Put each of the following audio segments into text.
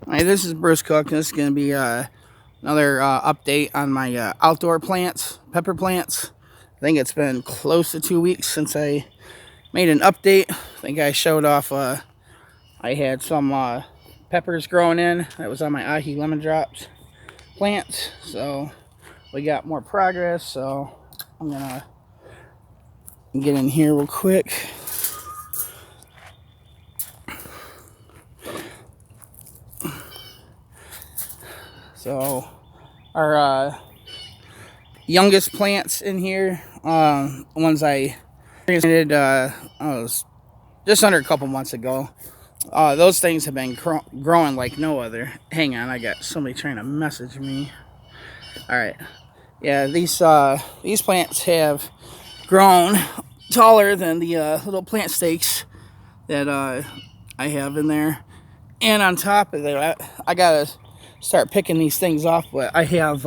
Hey, this is Bruce Cook. This is going to be another update on my outdoor plants, pepper plants. I think it's been close to 2 weeks since I made an update. I think I showed off I had some peppers growing in. That was on my ahi lemon drops plants. So we got more progress. So I'm going to get in here real quick. So our youngest plants in here, ones I planted was just under a couple months ago. Those things have been growing like no other. Hang on, I got somebody trying to message me. All right, yeah, these plants have grown taller than the little plant stakes that I have in there. And on top of that, I gotta start picking these things off. But I have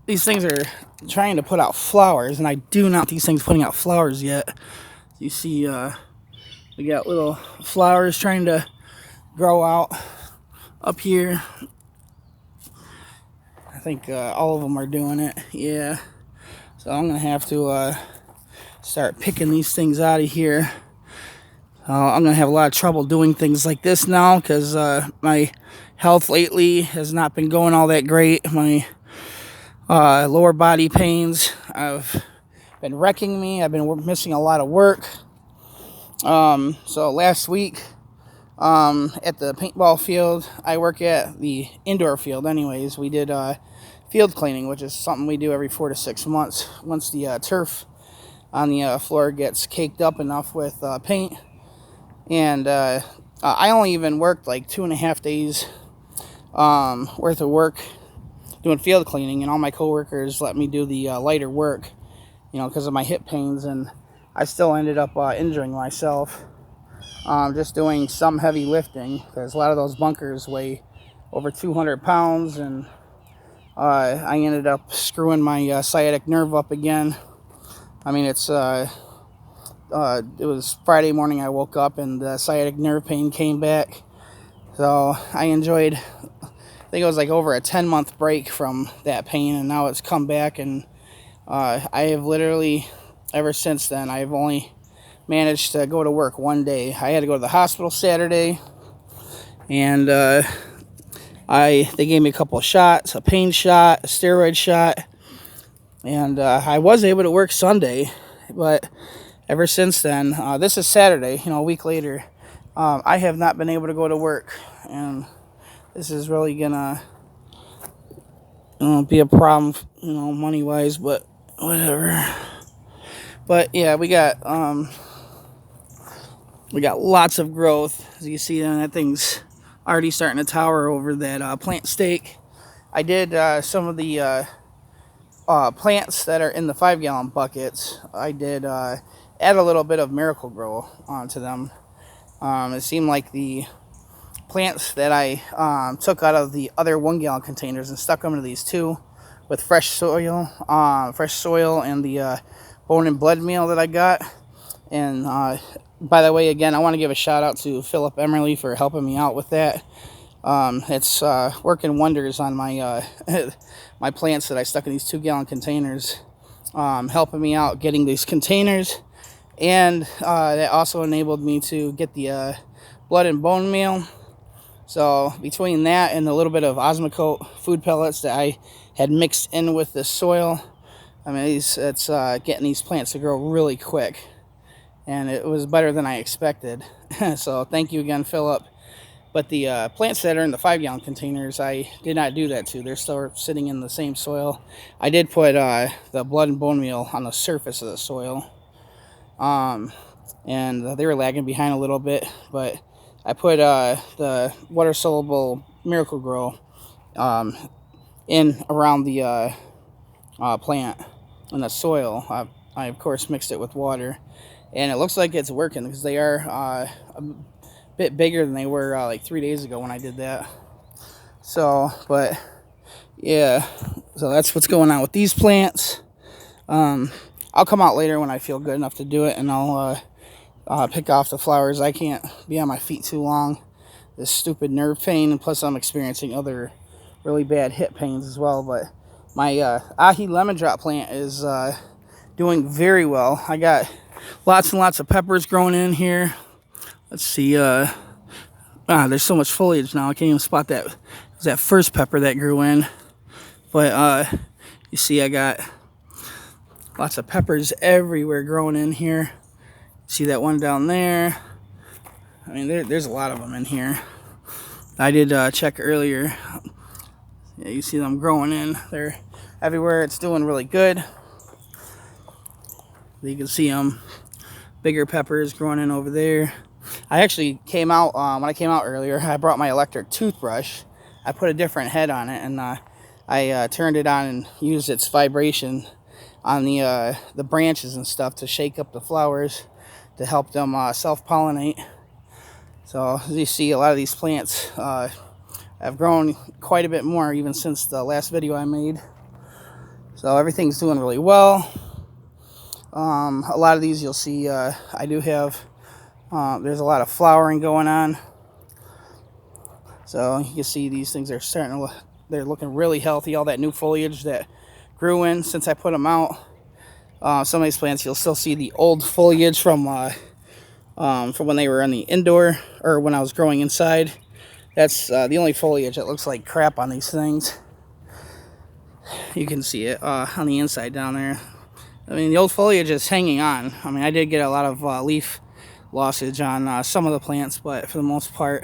these things are trying to put out flowers, and I do not these things putting out flowers yet. You see, we got little flowers trying to grow out up here. I think all of them are doing it. Yeah. So I'm gonna have to start picking these things out of here. I'm gonna have a lot of trouble doing things like this now because my health lately has not been going all that great. My lower body pains have been wrecking me. I've been missing a lot of work. So last week at the paintball field, I work at the indoor field anyways, we did field cleaning, which is something we do every 4 to 6 months. Once the turf on the floor gets caked up enough with paint. And I only even worked like 2.5 days worth of work doing field cleaning, and all my coworkers let me do the lighter work, because of my hip pains, and I still ended up injuring myself just doing some heavy lifting, because a lot of those bunkers weigh over 200 pounds, and I ended up screwing my sciatic nerve up again. I mean, it was Friday morning I woke up and the sciatic nerve pain came back. So I enjoyed, I think it was like over a 10-month break from that pain, and now it's come back, and I have literally, ever since then, I've only managed to go to work one day. I had to go to the hospital Saturday, and they gave me a couple of shots, a pain shot, a steroid shot, and I was able to work Sunday, but ever since then, this is Saturday, a week later, I have not been able to go to work, and this is really gonna be a problem, money-wise, but whatever. But yeah, we got lots of growth. As you see, that thing's already starting to tower over that plant stake. I did some of the plants that are in the 5-gallon buckets. I did add a little bit of Miracle Grow onto them. It seemed like the plants that I took out of the other 1-gallon containers and stuck them into these two with fresh soil and the bone and blood meal that I got. And by the way, again, I want to give a shout out to Philip Emerly for helping me out with that. It's working wonders on my my plants that I stuck in these 2-gallon containers, helping me out getting these containers, and that also enabled me to get the blood and bone meal. So between that and a little bit of Osmocote food pellets that I had mixed in with the soil, I mean, it's getting these plants to grow really quick, and it was better than I expected. So thank you again, Philip. But the plants that are in the 5-gallon containers, I did not do that to. They're still sitting in the same soil. I did put the blood and bone meal on the surface of the soil, and they were lagging behind a little bit, but I put the water-soluble Miracle Grow in around the plant and the soil. I of course mixed it with water, and it looks like it's working because they are a bit bigger than they were like 3 days ago when I did that. So, but yeah, so that's what's going on with these plants. I'll come out later when I feel good enough to do it, and I'll pick off the flowers. I can't be on my feet too long. this stupid nerve pain, and plus I'm experiencing other really bad hip pains as well. But my ahi lemon drop plant is doing very well. I got lots and lots of peppers growing in here. Let's see. There's so much foliage now. I can't even spot that. It was that first pepper that grew in. But you see, I got lots of peppers everywhere growing in here. See that one down there? I mean, there's a lot of them in here. I did check earlier. Yeah, you see them growing in. They're everywhere. It's doing really good. You can see them. Bigger peppers growing in over there. I actually came out, when I came out earlier, I brought my electric toothbrush. I put a different head on it, and I turned it on and used its vibration on the branches and stuff to shake up the flowers to help them self-pollinate. So as you see, a lot of these plants have grown quite a bit more even since the last video I made. So everything's doing really well. A lot of these you'll see I do have, there's a lot of flowering going on. So you can see these things are starting to, they're looking really healthy. All that new foliage that grew in since I put them out. Some of these plants you'll still see the old foliage from when they were in the indoor, or when I was growing inside. That's the only foliage that looks like crap on these things. You can see it on the inside down there. I mean, the old foliage is hanging on. I mean, I did get a lot of leaf lossage on some of the plants, but for the most part,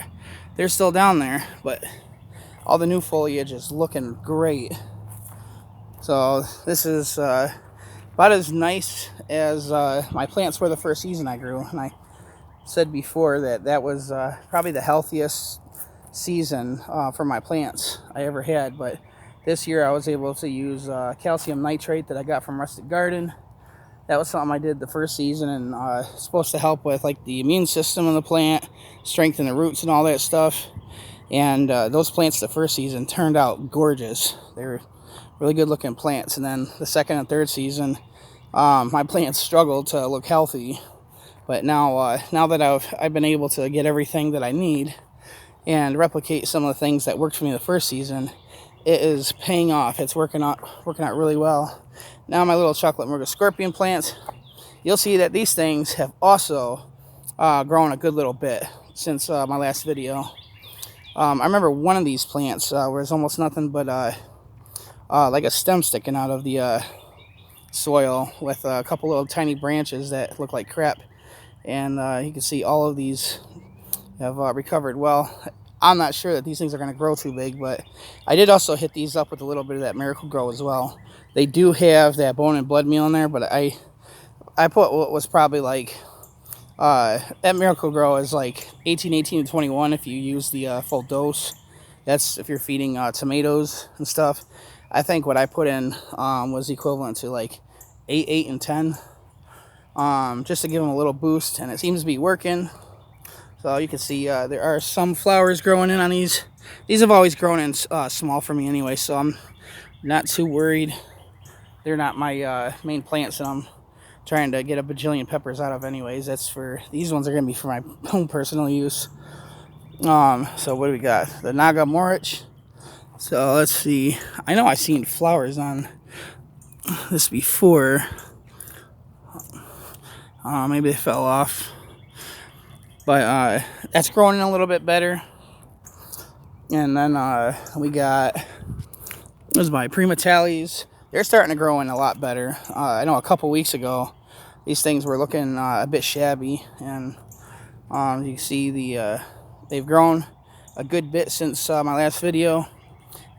they're still down there. But all the new foliage is looking great. So this is about as nice as my plants were the first season I grew. And I said before that was probably the healthiest season for my plants I ever had. But this year I was able to use calcium nitrate that I got from Rustic Garden. That was something I did the first season, and it's supposed to help with like the immune system of the plant, strengthen the roots and all that stuff. And those plants the first season turned out gorgeous. They were really good looking plants. And then the second and third season, my plants struggled to look healthy. But now that I've been able to get everything that I need and replicate some of the things that worked for me the first season, it is paying off. It's working out really well. Now my little chocolate Murga scorpion plants, you'll see that these things have also grown a good little bit since my last video. I remember one of these plants where it's almost nothing but like a stem sticking out of the soil with a couple little tiny branches that look like crap. And you can see all of these have recovered well. I'm not sure that these things are going to grow too big, but I did also hit these up with a little bit of that Miracle Grow as well. They do have that bone and blood meal in there, but I put what was probably like, that Miracle Grow is like 18 to 21 if you use the full dose. That's if you're feeding tomatoes and stuff. I think what I put in was equivalent to like 8, and 10, just to give them a little boost, and it seems to be working. So you can see there are some flowers growing in on these. These have always grown in small for me anyway, so I'm not too worried. They're not my main plants that I'm trying to get a bajillion peppers out of anyways. These ones are going to be for my own personal use. So what do we got? The Naga Morich. So let's see. I know I've seen flowers on this before. Maybe they fell off. But that's growing a little bit better. And then we got, this is my Primatalis. They're starting to grow in a lot better. I know a couple weeks ago, these things were looking a bit shabby. And you can see they've grown a good bit since my last video.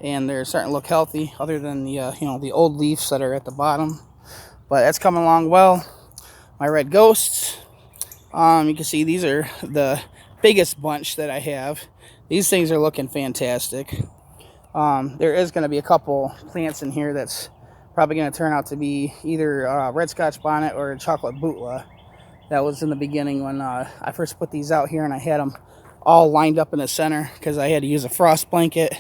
And they're starting to look healthy, other than the old leaves that are at the bottom. But that's coming along well. My red ghosts. You can see these are the biggest bunch that I have. These things are looking fantastic. There is going to be a couple plants in here that's probably going to turn out to be either red Scotch bonnet or chocolate bootla. That was in the beginning when I first put these out here, and I had them all lined up in the center because I had to use a frost blanket.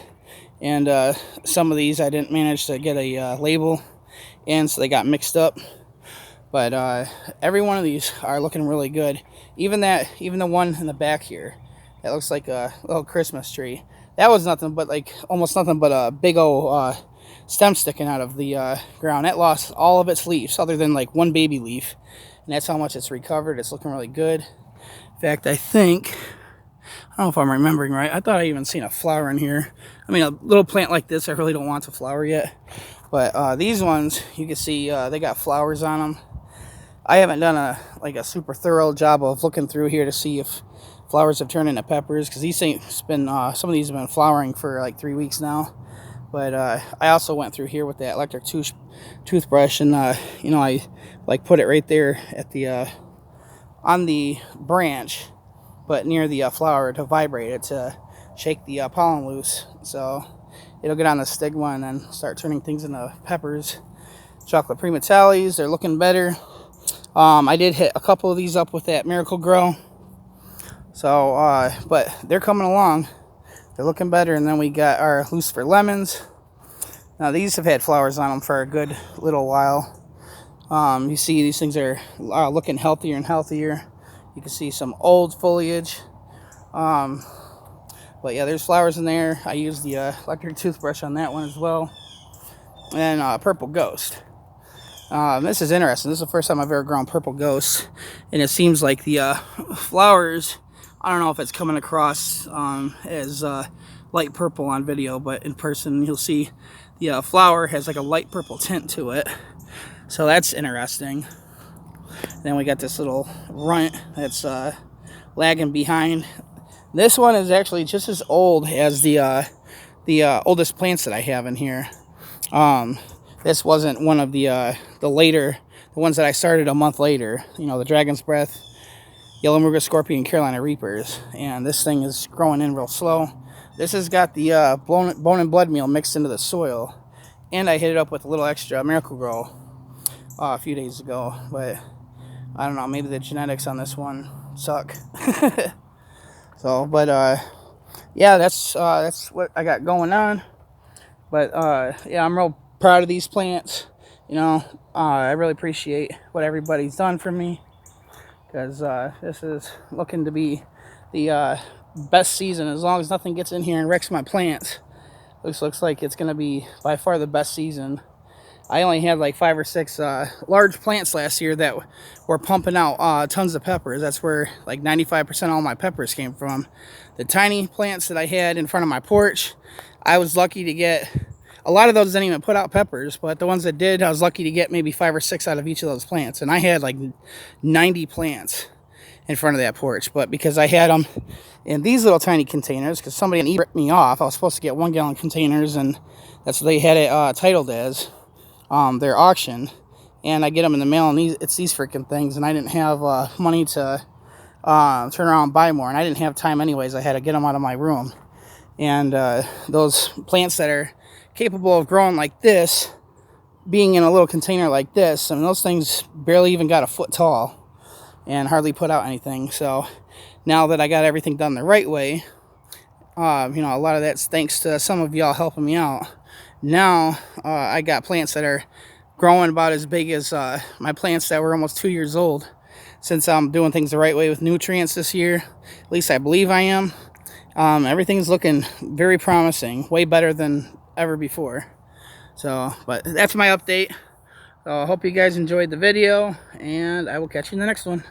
And some of these I didn't manage to get a label in, so they got mixed up. But every one of these are looking really good. Even the one in the back here, It looks like a little Christmas tree. That was nothing but like almost nothing but a big old stem sticking out of the ground. It lost all of its leaves other than like one baby leaf. And that's how much it's recovered. It's looking really good. In fact, I think, I don't know if I'm remembering right, I thought I even seen a flower in here. I mean, a little plant like this, I really don't want to flower yet. But these ones, you can see they got flowers on them. I haven't done a super thorough job of looking through here to see if flowers have turned into peppers, because these things been some of these have been flowering for like 3 weeks now. But I also went through here with that electric toothbrush, and you know, I like put it right there at the on the branch, but near the flower to vibrate it to shake the pollen loose, so it'll get on the stigma and then start turning things into peppers. Chocolate primatalis, they're looking better. I did hit a couple of these up with that Miracle Grow, so but they're coming along. They're looking better. And then we got our Lucifer lemons. Now these have had flowers on them for a good little while. You see these things are looking healthier and healthier. You can see some old foliage. But yeah, there's flowers in there. I used the electric toothbrush on that one as well. And Purple Ghost. This is interesting. This is the first time I've ever grown Purple Ghost. And it seems like the flowers, I don't know if it's coming across as light purple on video, but in person you'll see the flower has like a light purple tint to it. So that's interesting. Then we got this little runt that's lagging behind. This one is actually just as old as the oldest plants that I have in here. This wasn't one of the ones that I started a month later. You know, the Dragon's Breath, Yellow Muga Scorpion, Carolina Reapers. And this thing is growing in real slow. This has got the bone and blood meal mixed into the soil. And I hit it up with a little extra Miracle Grow a few days ago. But I don't know, maybe the genetics on this one suck. So, but yeah, that's what I got going on. But yeah, I'm real proud of these plants. You know, I really appreciate what everybody's done for me, because this is looking to be the best season. As long as nothing gets in here and wrecks my plants, looks like it's going to be by far the best season. I only had like 5 or 6 large plants last year that were pumping out tons of peppers. That's where like 95% of all my peppers came from. The tiny plants that I had in front of my porch, I was lucky to get, a lot of those didn't even put out peppers, but the ones that did, I was lucky to get maybe 5 or 6 out of each of those plants. And I had like 90 plants in front of that porch. But because I had them in these little tiny containers, because somebody ripped me off, I was supposed to get 1-gallon containers, and that's what they had it titled as. Their auction, and I get them in the mail, and it's these freaking things, and I didn't have money to turn around and buy more, and I didn't have time anyways. I had to get them out of my room. And those plants that are capable of growing like this, being in a little container like this, I mean, those things barely even got a foot tall and hardly put out anything. So now that I got everything done the right way, you know, a lot of that's thanks to some of y'all helping me out. Now I got plants that are growing about as big as my plants that were almost 2 years old, since I'm doing things the right way with nutrients this year. At least I believe I am. Everything's looking very promising, way better than ever before. So, but that's my update. So I hope you guys enjoyed the video, and I will catch you in the next one.